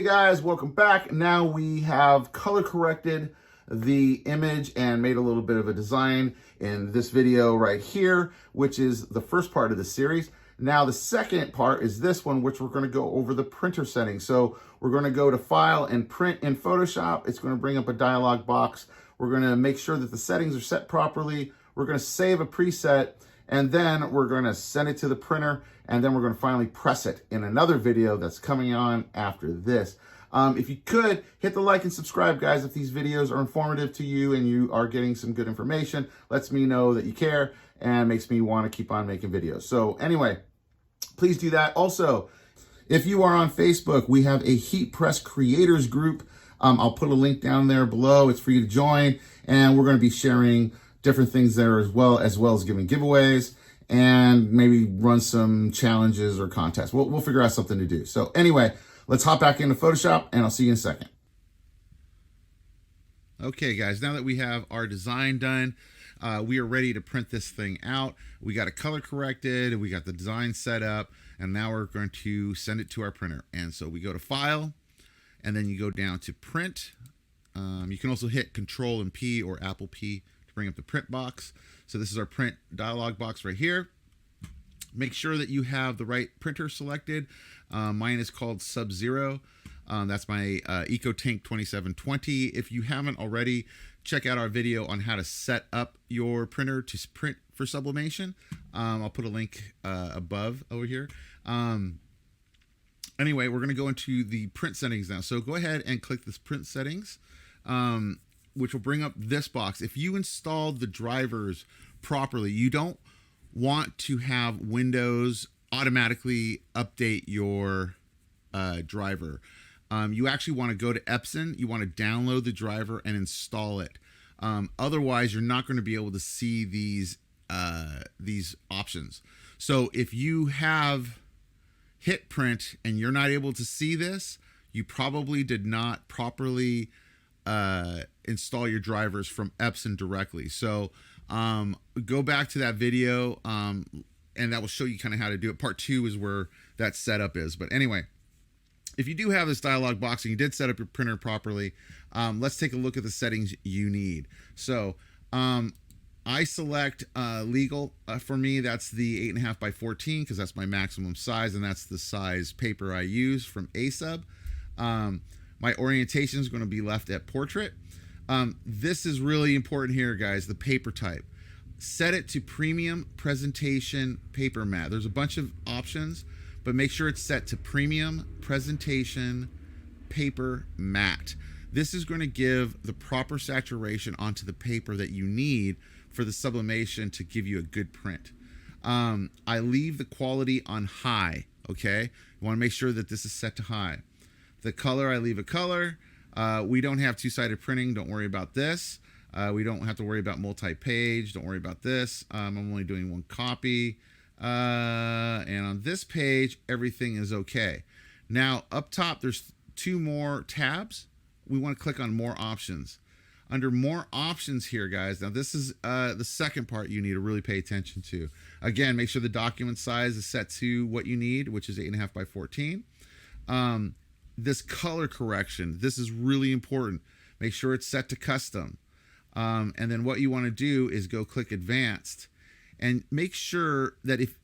guys, welcome back. Now we have color corrected the image and made a little bit of a design in this video right here, which is the first part of the series. Now the second part is this one, which we're going to go over the printer settings. So we're going to go to File and Print in Photoshop. It's going to bring up a dialog box. We're going to make sure that the settings are set properly. We're going to save a preset, and then we're going to send it to the printer, and then we're going to finally press it in another video that's coming on after this. If you could, hit the like and subscribe, guys, if these videos are informative to you and you are getting some good information. Lets me know that you care and makes me want to keep on making videos. So anyway, please do that. Also, if you are on Facebook, we have a Heat Press Creators group. I'll put a link down there below. It's for you to join, and we're going to be sharing different things there as well as giving giveaways and maybe run some challenges or contests. We'll figure out something to do. So anyway, let's hop back into Photoshop, and I'll see you in a second. Okay, guys, now that we have our design done, we are ready to print this thing out. We got it color corrected, we got the design set up, and now we're going to send it to our printer. And so we go to File, and then you go down to Print. You can also hit Control and P or Apple P to bring up the print box. So this is our print dialog box right here. Make sure that you have the right printer selected. Mine is called Sub-Zero. That's my Ecotank 2720. If you haven't already, check out our video on how to set up your printer to print for sublimation. I'll put a link above over here. Anyway, we're going to go into the print settings now. So go ahead and click this print settings, which will bring up this box. If you installed the drivers properly, you don't want to have Windows automatically update your driver. You actually want to go to Epson. You want to download the driver and install it. Otherwise, you're not going to be able to see these options. So if you have hit print and you're not able to see this, you probably did not properly install your drivers from Epson directly. So go back to that video and that will show you kind of how to do it. Part 2 is where that setup is. But anyway, if you do have this dialog box and you did set up your printer properly, let's take a look at the settings you need. So I select legal. For me, that's the 8.5 by 14 because that's my maximum size, and that's the size paper I use from ASUB. My orientation is going to be left at portrait. This is really important here, guys, the paper type. Set it to premium presentation paper matte. There's a bunch of options, but make sure it's set to premium presentation paper matte. This is going to give the proper saturation onto the paper that you need for the sublimation to give you a good print. I leave the quality on high, okay? You want to make sure that this is set to high. The color, I leave a color. We don't have two-sided printing. Don't worry about this. We don't have to worry about multi-page. Don't worry about this. I'm only doing one copy. And on this page, everything is okay. Now, up top, there's 2 more tabs. We want to click on More Options. Under More Options here, guys, now this is the second part you need to really pay attention to. Again, make sure the document size is set to what you need, which is 8.5 by 14. This color correction, this is really important. Make sure it's set to custom. And then what you want to do is go click Advanced and make sure that if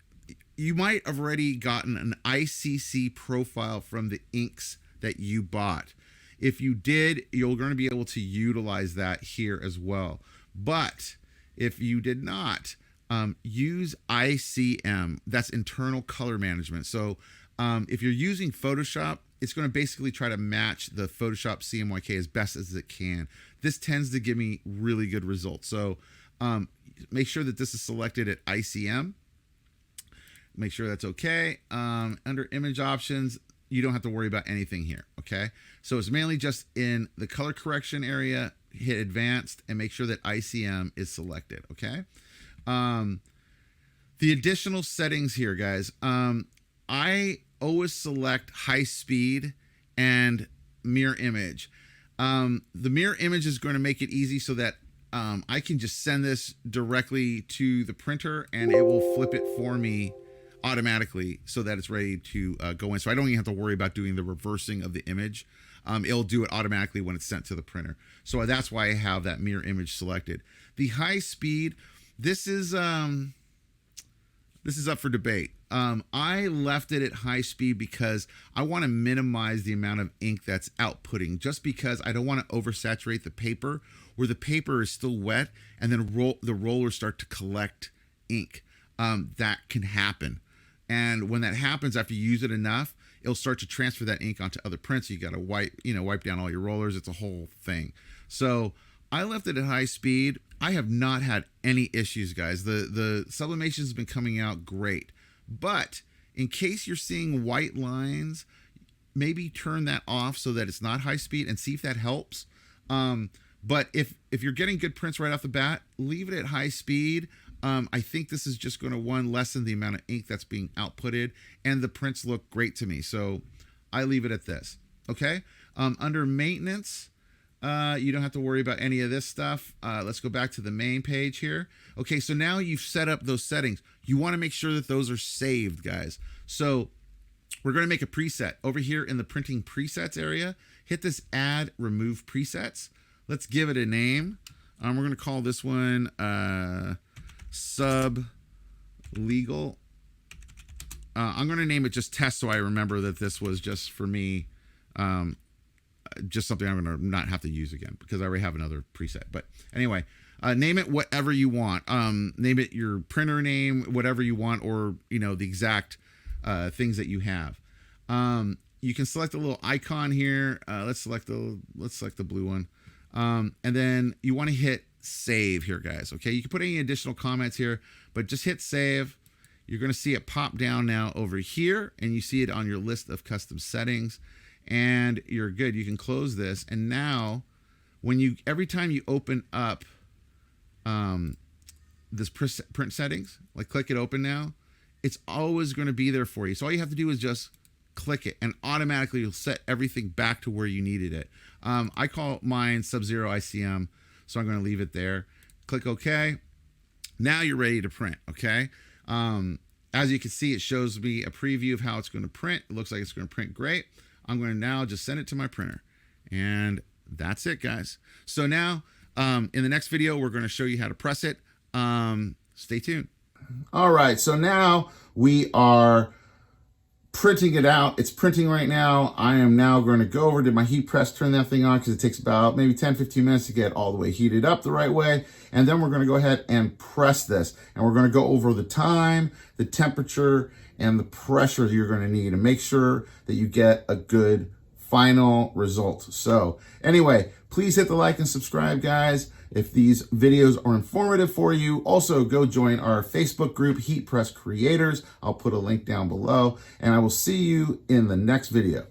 you might have already gotten an ICC profile from the inks that you bought. If you did, you're going to be able to utilize that here as well. But if you did not, use ICM. That's internal color management. So if you're using Photoshop, it's going to basically try to match the Photoshop CMYK as best as it can. This tends to give me really good results. So make sure that this is selected at ICM. Make sure that's okay. Under image options, you don't have to worry about anything here, okay? So it's mainly just in the color correction area, hit Advanced, and make sure that ICM is selected, okay? The additional settings here, guys, I always select high speed and mirror image. The mirror image is going to make it easy so that I can just send this directly to the printer and it will flip it for me automatically so that it's ready to go in. So I don't even have to worry about doing the reversing of the image. It'll do it automatically when it's sent to the printer. So that's why I have that mirror image selected. The high speed, this is up for debate. I left it at high speed because I want to minimize the amount of ink that's outputting, just because I don't want to oversaturate the paper where the paper is still wet and then the rollers start to collect ink. That can happen. And when that happens, after you use it enough, it'll start to transfer that ink onto other prints. You got to wipe down all your rollers. It's a whole thing. So I left it at high speed. I have not had any issues, guys. The sublimation has been coming out great. But in case you're seeing white lines, maybe turn that off so that it's not high speed and see if that helps. But if you're getting good prints right off the bat, leave it at high speed. I think this is just going to lessen the amount of ink that's being outputted, and the prints look great to me. So I leave it at this. Okay. Under maintenance, you don't have to worry about any of this stuff. Let's go back to the main page here. Okay. So now you've set up those settings. You want to make sure that those are saved, guys. So we're going to make a preset over here in the printing presets area. Hit this add remove presets. Let's give it a name. We're going to call this one, sub legal. I'm going to name it just test so I remember that this was just for me, just something I'm going to not have to use again because I already have another preset. But anyway, name it whatever you want. Name it your printer name, whatever you want, or the exact things that you have. You can select a little icon here. Let's select the blue one. And then you want to hit save here, guys. Okay, you can put any additional comments here, but just hit save. You're going to see it pop down now over here, and you see it on your list of custom settings, and you're good. You can close this, and now every time you open up this print settings, like click it open now, it's always going to be there for you. So all you have to do is just click it, and automatically you'll set everything back to where you needed it. I call mine Sub-Zero ICM, so I'm going to leave it there. Click OK. Now you're ready to print. Okay. As you can see, it shows me a preview of how it's going to print. It looks like it's going to print great. I'm going to now just send it to my printer, and that's it, guys. So now in the next video, we're going to show you how to press it. Stay tuned. All right. So now we are printing it out. It's printing right now. I am now going to go over to my heat press, turn that thing on because it takes about maybe 10-15 minutes to get all the way heated up the right way. And then we're going to go ahead and press this. And we're going to go over the time, the temperature, and the pressure you're going to need to make sure that you get a good final result. So anyway, please hit the like and subscribe, guys, if these videos are informative for you. Also, go join our Facebook group, Heat Press Creators. I'll put a link down below, and I will see you in the next video.